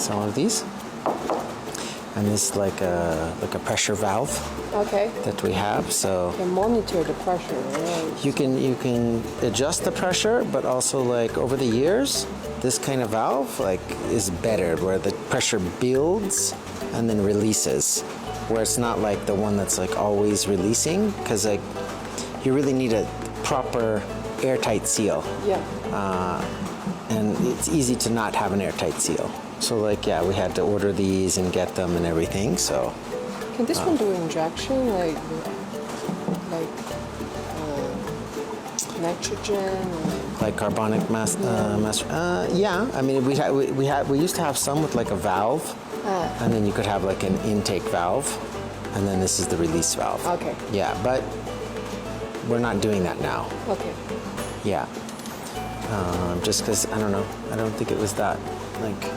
some of these. And this is like a pressure valve that we have. So you can monitor the pressure, right? you can adjust the pressure, but also like over the years, this kind of valve like is better, where the pressure builds and then releases, where it's not like the one that's like always releasing, because like you really need a proper airtight seal. Yeah. And it's easy to not have an airtight seal. So like, yeah, we had to order these and get them and everything, so. Can this one do injection, like nitrogen? Like carbonic yeah, I mean, we used to have some with like a valve, and then you could have like an intake valve, and then this is the release valve. Okay. Yeah, but we're not doing that now. Okay. Yeah. Just because, I don't know, I don't think it was that like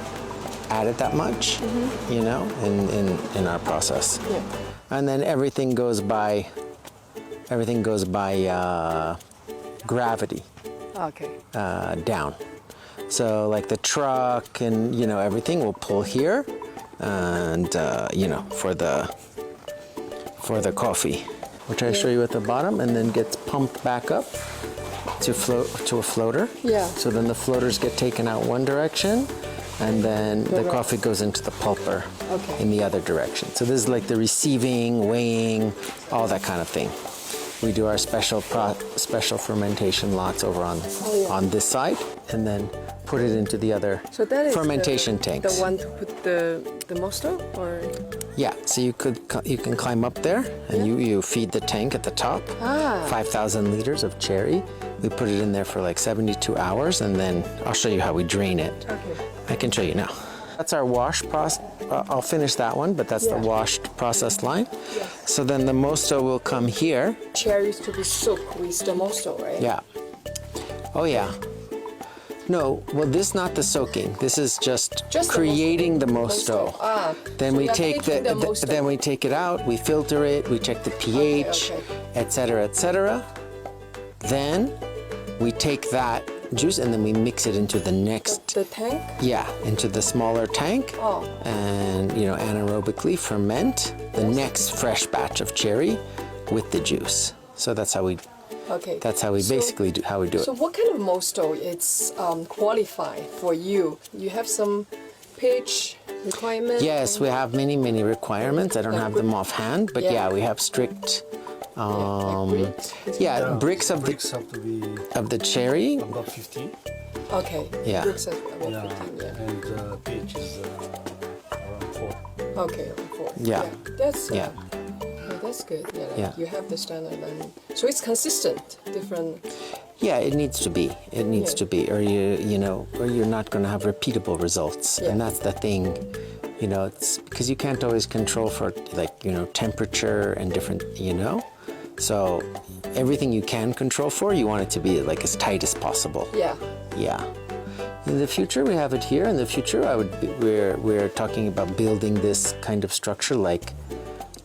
added that much, you know, in our process. Yeah. And then everything goes by gravity. Okay. Down. So like the truck and, you know, everything will pull here, and you know, for the coffee, which I show you at the bottom, and then gets pumped back up to float to a floater. Yeah. So then the floaters get taken out one direction, and then the coffee goes into the pulper in the other direction. So this is like the receiving, weighing, all that kind of thing. We do our special fermentation lots over on this side, and then put it into the other fermentation tanks. The one to put the mosto, or? Yeah, so you can climb up there, and you feed the tank at the top. 5,000 liters of cherry. We put it in there for like 72 hours, and then I'll show you how we drain it. Okay. I can show you now. That's our wash process. I'll finish that one, but that's the washed process line. Yeah. So then the mosto will come here. Cherries to be soaked with the mosto, right? Yeah. Oh yeah. No, well, this is not the soaking. This is just creating the mosto. Then we take then we take it out. We filter it. We check the pH, etc., etc. Then we take that juice and then we mix it into the next. The tank? Yeah, into the smaller tank. Oh. And you know, anaerobically ferment the next fresh batch of cherry with the juice. So that's how we. Okay. That's how we basically do it. So what kind of mosto it's qualified for you? You have some pH requirements? Yes, we have many requirements. I don't have them offhand, but yeah, we have strict. Bricks of the cherry. About 15. Okay. Yeah. Bricks of about 15. Yeah. And pH is around 4. Okay, around 4. Yeah. That's yeah. That's good. Yeah, like Yeah. you have the standard, and so it's consistent. Different. Yeah, it needs to be. It needs to be, or or you're not going to have repeatable results. Yeah. And that's the thing. You know, it's because you can't always control for temperature and different. So everything you can control for, you want it to be like as tight as possible. Yeah. Yeah. In the future, we have it here. In the future, we're talking about building this kind of structure like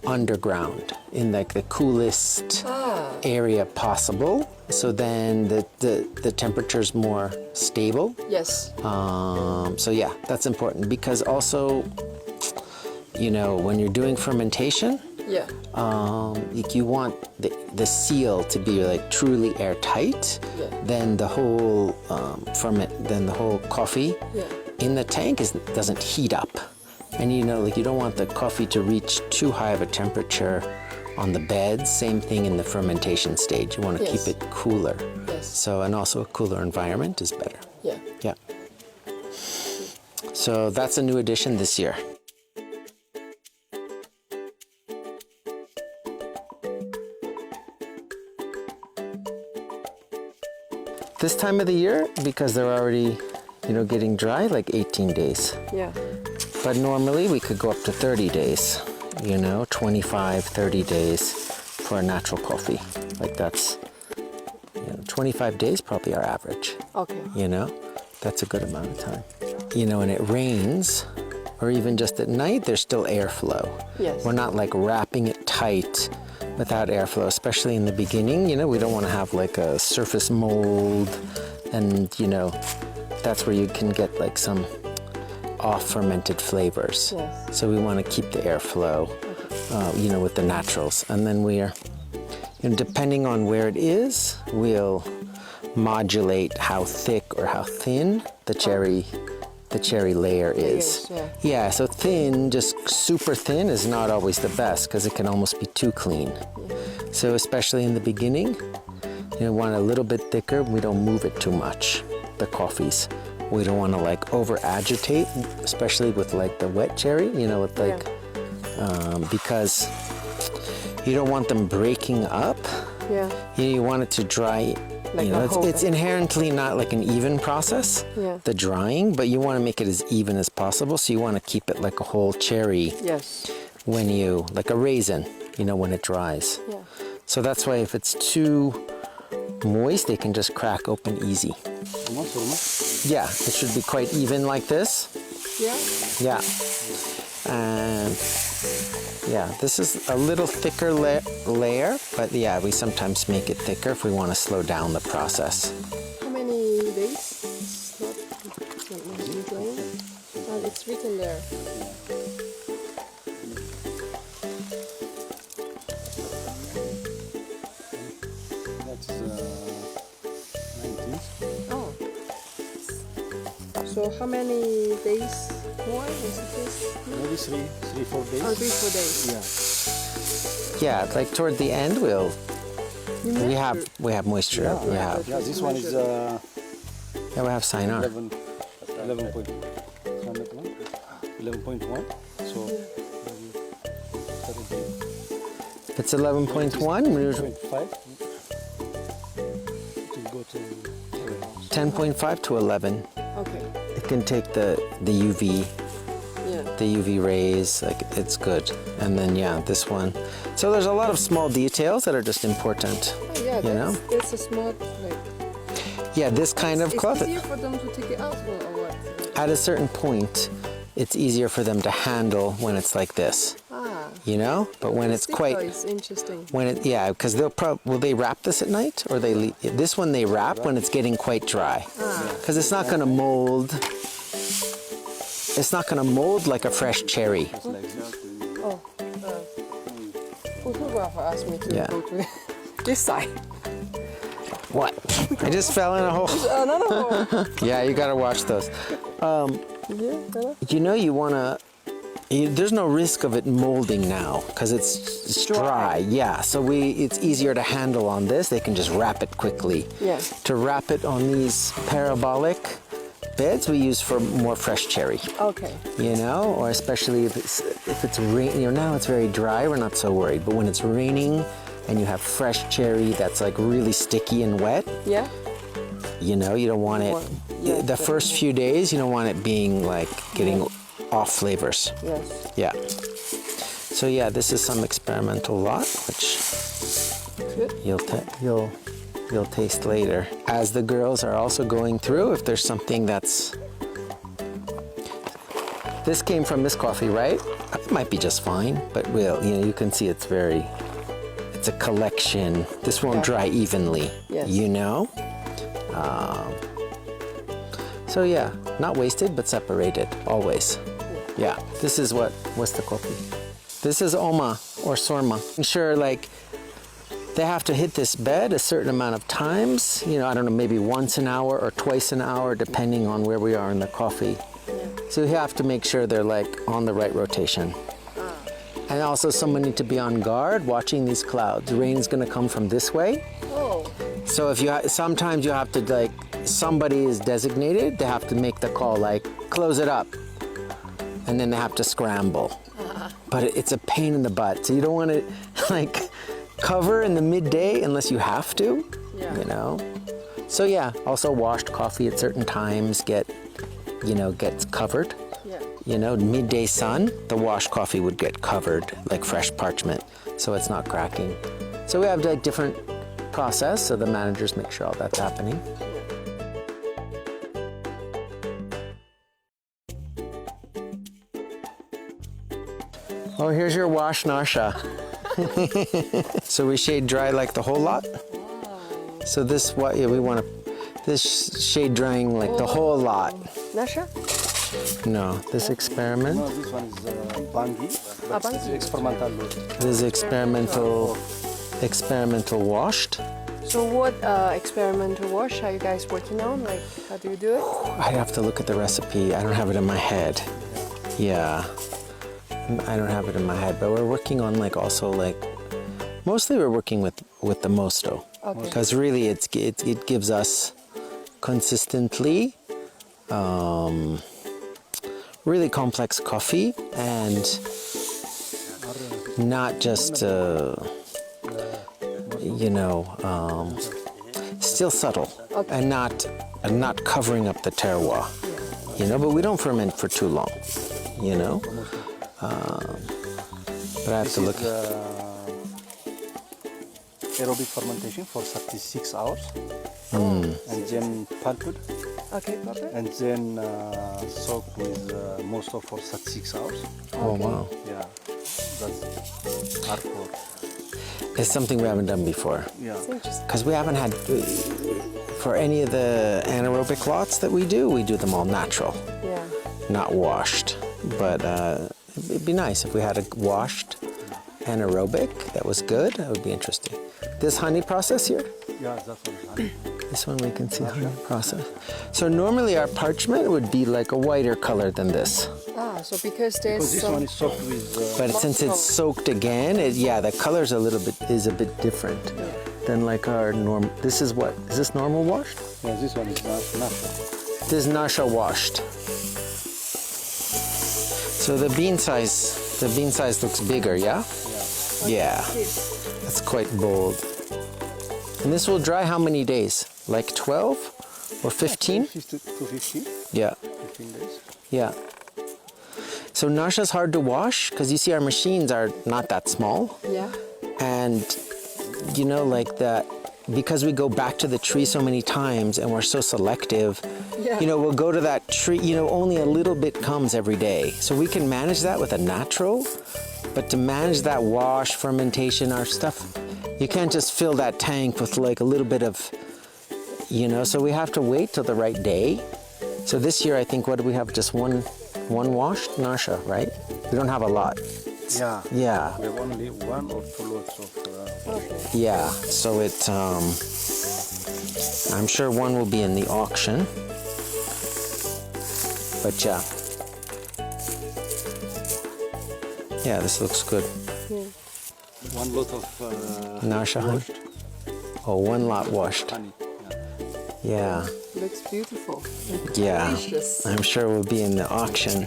underground in like the coolest area possible. So then the temperature's more stable. Yes. So yeah, that's important because also, when you're doing fermentation, you want the seal to be like truly airtight. Yeah. Then the whole coffee in the tank doesn't heat up. And you don't want the coffee to reach too high of a temperature on the beds. Same thing in the fermentation stage. You want to keep it cooler. Yes. So, and also a cooler environment is better. Yeah. Yeah. So that's a new addition this year. This time of the year, because they're already, getting dry, like 18 days. Yeah. But normally we could go up to 30 days, 25, 30 days for a natural coffee. Like that's, 25 days probably our average. Okay. That's a good amount of time. When it rains, or even just at night, there's still airflow. Yes. We're not like wrapping it tight without airflow, especially in the beginning. We don't want to have like a surface mold, and that's where you can get like some off fermented flavors. Yes. So we want to keep the airflow, you know, with the naturals. And then we're, you know, depending on where it is, we'll modulate how thick or how thin the cherry layer is. Yeah, so thin, just super thin is not always the best because it can almost be too clean. So especially in the beginning, you know, want a little bit thicker. We don't move it too much, the coffees. We don't want to like over agitate, especially with like the wet cherry, you know, with like, because you don't want them breaking up. Yeah. You want it to dry. Like you know, it's inherently not like an even process, the drying, but you want to make it as even as possible. So you want to keep it like a whole cherry. Yes. When you, like a raisin, you know, when it dries. Yeah. So that's why if it's too moist, they can just crack open easy. Yeah, it should be quite even like this. Yeah. Yeah. And yeah, this is a little thicker layer, but yeah, we sometimes make it thicker if we want to slow down the process. How many days? It's not nicely drained. Oh, it's written there. That's 19th. Oh. So how many days more is it this? Maybe 4 days. Oh, 3-4 days. Yeah. Yeah, like toward the end, we have moisture. Yeah, this one is Yeah, we have Sinar. 11.1. So It's 11.1. We usually 10.5. To go to 10.5 to 11. Okay. It can take the UV. Yeah. The UV rays, like it's good. And then yeah, this one. So there's a lot of small details that are just important. Oh, yeah, you know? that's a smart, like, Yeah, this kind of cloth. It's easier for them to take it out or what? At a certain point, it's easier for them to handle when it's like this. Ah. You know? But when it's quite, It's interesting. when it, yeah, because will they wrap this at night or they leave? This one they wrap when it's getting quite dry. Because it's not going to mold. It's not going to mold like a fresh cherry. Oh, photographer asked me to go to this side. What? I just fell in a hole. Another hole. Yeah, you got to watch those. You know, you want to, there's no risk of it molding now because it's dry. Yeah, so it's easier to handle on this. They can just wrap it quickly. Yeah. To wrap it on these parabolic beds, we use for more fresh cherry. Okay. You know, or especially if it's raining. You know, now it's very dry. We're not so worried. But when it's raining and you have fresh cherry that's like really sticky and wet. Yeah. You know, you don't want it. Yeah, the first few days, you don't want it being like getting off flavors. Yes. Yeah. So yeah, this is some experimental lot, which Good. you'll taste later. As the girls are also going through, if there's something that's, this came from this coffee, right? It might be just fine, but you can see it's a collection. This won't dry evenly. Yes. You know. So yeah, not wasted, but separated, always. Yeah, this is what's the coffee? This is Oma or Sorma. I'm sure like they have to hit this bed a certain amount of times, you know, I don't know, maybe once an hour or twice an hour, depending on where we are in the coffee. So you have to make sure they're like on the right rotation. And also someone need to be on guard watching these clouds. Rain's gonna come from this way. Oh. So if sometimes you have to like, somebody is designated, they have to make the call like, close it up. And then they have to scramble. But it's a pain in the butt. So you don't want to like cover in the midday unless you have to, you know? So yeah, also washed coffee at certain times gets covered. Yeah. You know, midday sun, the washed coffee would get covered like fresh parchment, so it's not cracking. So we have like different process, so the managers make sure all that's happening. Oh, here's your wash Nasha. So we shade dry like the whole lot. Wow. So this we want to, this shade drying like the whole lot. Nasha? No, this experiment. No, this one is bangi, but it's bangi. experimental. This is experimental washed. So what experimental wash are you guys working on? Like, how do you do it? I'd have to look at the recipe. I don't have it in my head. Yeah, I don't have it in my head, but we're working on like also like, mostly we're working with the mosto. Okay. Because really it gives us consistently really complex coffee and not just still subtle and not covering up the terroir, but we don't ferment for too long, but I have to look. Aerobic fermentation for 36 hours, and then pulped, Okay, perfect. and then soaked with mosto for 36 hours. Oh wow, Yeah, that's hardcore. it's something we haven't done before. Yeah. It's interesting. Because we haven't had, for any of the anaerobic lots that we do them all natural, Yeah. not washed. But it'd be nice if we had a washed anaerobic that was good. That would be interesting. This honey process here, Yeah, that's what honey. this one we can see honey process. So normally our parchment would be like a whiter color than this. Ah, so because there's Because this some... one is soaked with. But since it's soaked again, the color's a bit different than like our normal. This is what? Is this normal washed? Yeah, this one is natural. This is Nasha washed. So the bean size looks bigger, yeah? Yeah. That's quite bold. And this will dry how many days? Like 12 or 15? 15. Yeah. 15 days. Yeah. So Nasha's hard to wash because you see our machines are not that small. Yeah. And like that, because we go back to the tree so many times and we're so selective, we'll go to that tree, only a little bit comes every day. So we can manage that with a natural, but to manage that wash, fermentation, our stuff, you can't just fill that tank with like a little bit of, so we have to wait till the right day. So this year, I think, what do we have? Just one washed Nasha, right? We don't have a lot. Yeah. Yeah. We have only 1 or 2 lots of. Yeah, so it, I'm sure one will be in the auction, but yeah. Yeah, this looks good. 1 lot of. Nasha honey? Oh, 1 lot washed. Honey. Yeah, Looks beautiful. yeah. Delicious. I'm sure we'll be in the auction.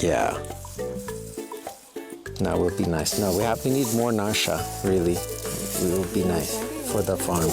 Yeah. No, it would be nice. No, we need more Nasha, really. It would be nice for the farm.